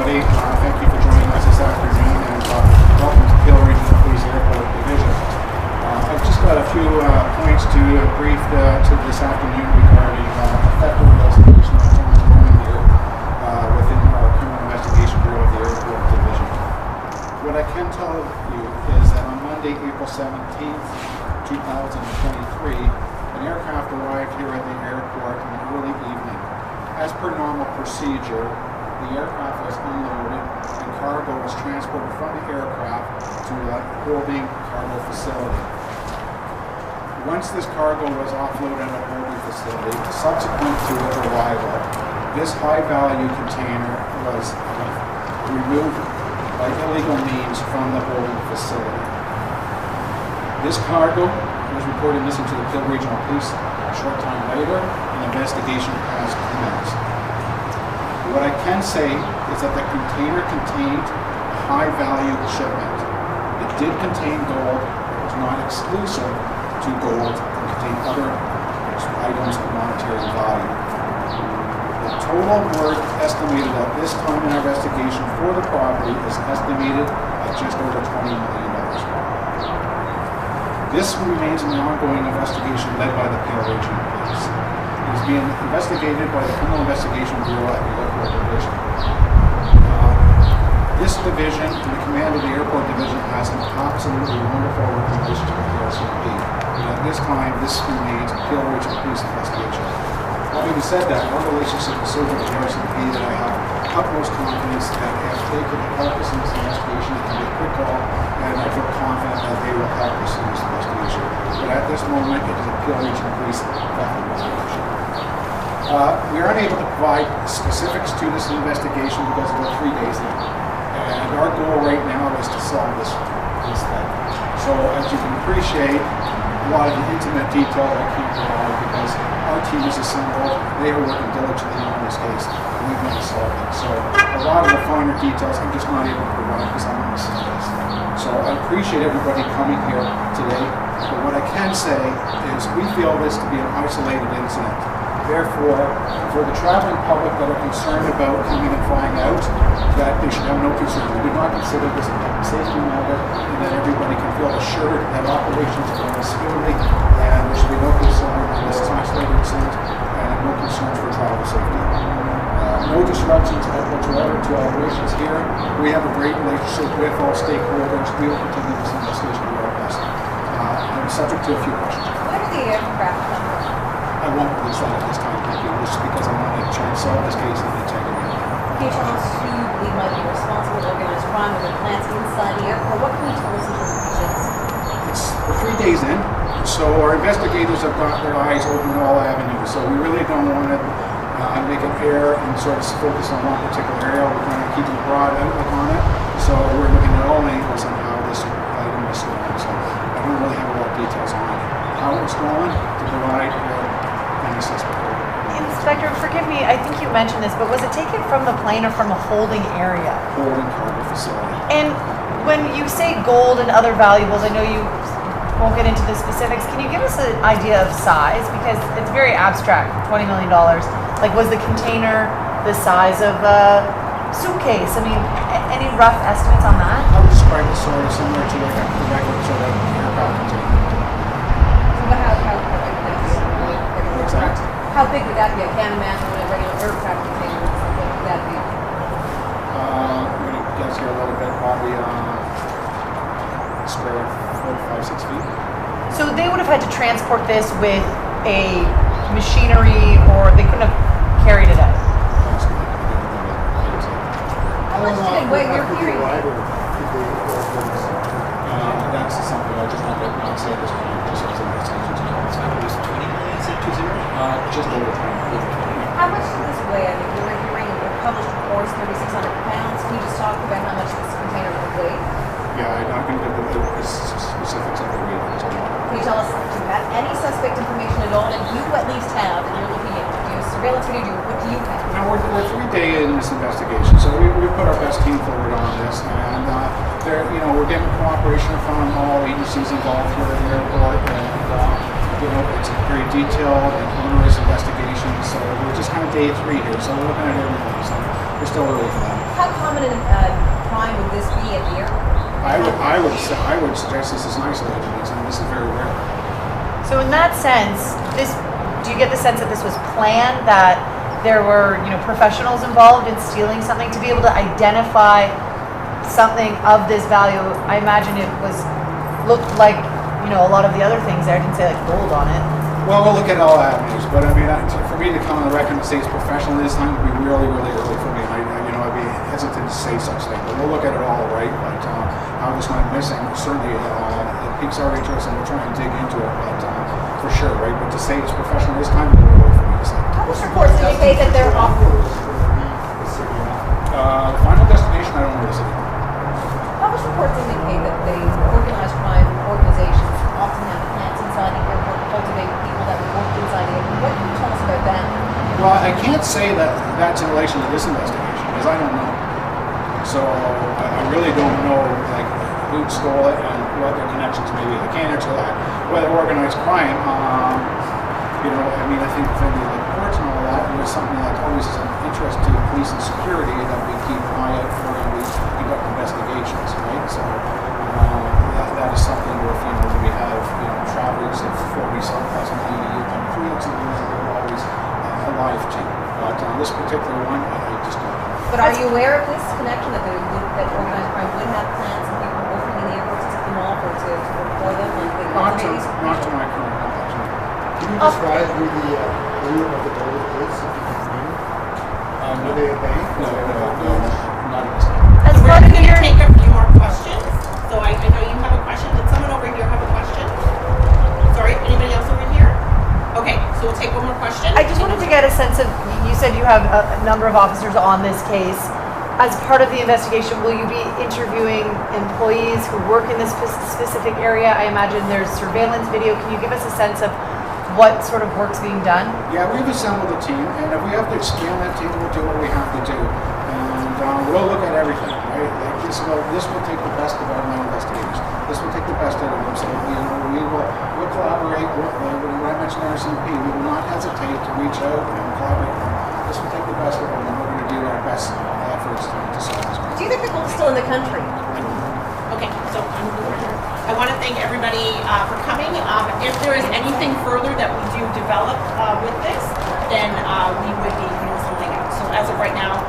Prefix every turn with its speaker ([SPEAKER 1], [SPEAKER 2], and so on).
[SPEAKER 1] everybody. Thank you for joining us this afternoon, and welcome to Peel Regional Police Airport Division. I've just got a few points to brief to this afternoon regarding effective investigation of what's going here within our Criminal Investigation Bureau of the Airport Division. What I can tell you is that on Monday, April 17th, 2023, an aircraft arrived here at the airport in the early evening. As per normal procedure, the aircraft was unloaded and cargo was transported from the aircraft to a holding cargo facility. Once this cargo was offloaded at a holding facility, subsequent to its arrival, this high-value container was removed by illegal means from the holding facility. This cargo was reported missing to the Peel Regional Police a short time later. An investigation has commenced. What I can say is that the container contained a high-value shipment. It did contain gold. It was not exclusive to gold. It contained other items of monetary value. The total worth estimated at this time in our investigation for the property is estimated at just over $20 million. This remains an ongoing investigation led by the Peel Regional Police. It is being investigated by the Criminal Investigation Bureau at the Airport Division. This division and the command of the Airport Division has an absolutely wonderful working relationship with the RCMP. And at this time, this remains a Peel Regional Police investigation. Having said that, our relationship is so good with the RCMP that I have utmost confidence that if they could help us in this investigation, it can be a quick call, and I feel confident that they will help us in this investigation. But at this moment, it is a Peel Regional Police investigation. We are unable to provide specifics to this investigation because we're 3 days in. And our goal right now is to solve this thing. So as you can appreciate, a lot of the intimate detail I can't provide because our team is assembled, they are working diligently on this case, and we've been solving it. So a lot of the finer details I'm just not able to provide because I'm on this case. So I appreciate everybody coming here today, but what I can say is we feel this to be an isolated incident. Therefore, for the traveling public that are concerned about coming and flying out, that they should have no concern. We do not consider this a safety matter, and that everybody can feel assured that operations are going smoothly, and there should be no concern on this isolated incident, and no concerns for travel safety. No disruptions whatsoever to operations here. We have a great relationship with all stakeholders. We will continue this investigation to our best. I'm subject to a few questions.
[SPEAKER 2] Where did the aircraft come from?
[SPEAKER 1] I won't release that at this time, thank you, just because I want to try and solve this case in integrity.
[SPEAKER 2] Can you tell us who you believe might be responsible for organized crime or the plants inside the airport? What can you tell us in terms of details?
[SPEAKER 1] We're 3 days in, so our investigators have got their eyes open to all avenues, so we really don't want to make an error and sort of focus on one particular area. We're trying to keep a broad outlook on it, so we're looking at all angles on how this item was stolen. So I don't really have a lot of details on it. How it was stolen, to provide any suspect.
[SPEAKER 3] Inspector, forgive me, I think you mentioned this, but was it taken from the plane or from a holding area?
[SPEAKER 1] Holding cargo facility.
[SPEAKER 3] And when you say gold and other valuables, I know you won't get into the specifics. Can you give us an idea of size? Because it's very abstract, $20 million. Like, was the container the size of a suitcase? I mean, any rough estimates on that?
[SPEAKER 1] I would describe it sort of similar to like a regular sort of aircraft container.
[SPEAKER 2] How big would that be? I can't imagine a regular aircraft container. What would that be?
[SPEAKER 1] I'm going to guess here a little bit, probably square 4 to 5, 6 feet.
[SPEAKER 3] So they would have had to transport this with a machinery, or they couldn't have carried it out?
[SPEAKER 2] How much did they weigh? You're hearing me.
[SPEAKER 1] That's something I just want to not say at this point. Just as an extension.
[SPEAKER 4] So it was 20 million, is it 20?
[SPEAKER 1] Just over 20.
[SPEAKER 2] How much does this weigh? I mean, you're hearing the published reports, 3,600 pounds. Can you just talk about how much this container would weigh?
[SPEAKER 1] Yeah, I'm not going to get the specifics of the weight at this point.
[SPEAKER 2] Can you tell us if you have any suspect information at all, and you at least have, and you're looking at? Do you have surveillance video? What do you have?
[SPEAKER 1] Now, we're 3 days in this investigation, so we put our best team forward on this, and we're getting cooperation from all agencies involved here at the airport, and it's a very detailed and onerous investigation, so we're just kind of day 3 here, so we're looking at everything, so we're still early for that.
[SPEAKER 2] How common common crime would this be at the airport?
[SPEAKER 1] I would suggest this is an isolated incident. This is very rare.
[SPEAKER 3] So in that sense, do you get the sense that this was planned, that there were, professionals involved in stealing something to be able to identify something of this value? I imagine it looked like, a lot of the other things there. I didn't say like gold on it.
[SPEAKER 1] Well, we'll look at all avenues, but I mean, for me to come on the record and say it's professional this time would be really, really early for me. And I'd be hesitant to say such thing. But we'll look at it all, right? But how this went missing, certainly it piques our interest, and we'll try and dig into it. But for sure, right? But to say it's professional this time would be early for me to say.
[SPEAKER 2] Published reports indicate that they're
[SPEAKER 1] Final destination, I don't know the city.
[SPEAKER 2] Published reports indicate that the organized crime organizations often have plants inside the airport to cultivate people that would work inside the airport. What can you tell us about that?
[SPEAKER 1] Well, I can't say that that's in relation to this investigation because I don't know. So I really don't know like who stole it and what their connections may be. I can't answer that. Whether organized crime, I think from the reports and all that, there's something that always is of interest to police and security that we keep an eye out for and we conduct investigations, right? So that is something where when we have travelers of 40 some thousand EU country, it's something that we're always alive to. But on this particular one, I just don't know.
[SPEAKER 2] But are you aware of this connection that organized crime would have plants and people working in the airports to tip them off or to employ them and they cultivate these?
[SPEAKER 1] Not to my current knowledge. No.
[SPEAKER 5] Can you describe who the owner of the gold is, if you can name it? Are they a bank?
[SPEAKER 1] No, not in this time.
[SPEAKER 3] As
[SPEAKER 6] So we're
[SPEAKER 3] part of
[SPEAKER 6] going to
[SPEAKER 3] your,
[SPEAKER 6] take a few more questions. So I know you have a question. Did someone over here have a question? Sorry, anybody else over here? Okay, so we'll take one more question.
[SPEAKER 3] I just wanted to get a sense of, you said you have a number of officers on this case. As part of the investigation, will you be interviewing employees who work in this specific area? I imagine there's surveillance video. Can you give us a sense of what sort of work's being done?
[SPEAKER 1] Yeah, we've assembled a team, and if we have to expand that team, we'll do what we have to do. And we'll look at everything, right? Like this will take the best of our investigators. This will take the best out of them. So we'll collaborate. When I mentioned RCMP, we will not hesitate to reach out and collaborate. This will take the best of them, and we're going to do our best efforts to solve this problem.
[SPEAKER 2] Do you think the gold's still in the country?
[SPEAKER 6] Okay, so I want to thank everybody for coming. If there is anything further that we do develop with this, then we would be putting something out. So as of right now,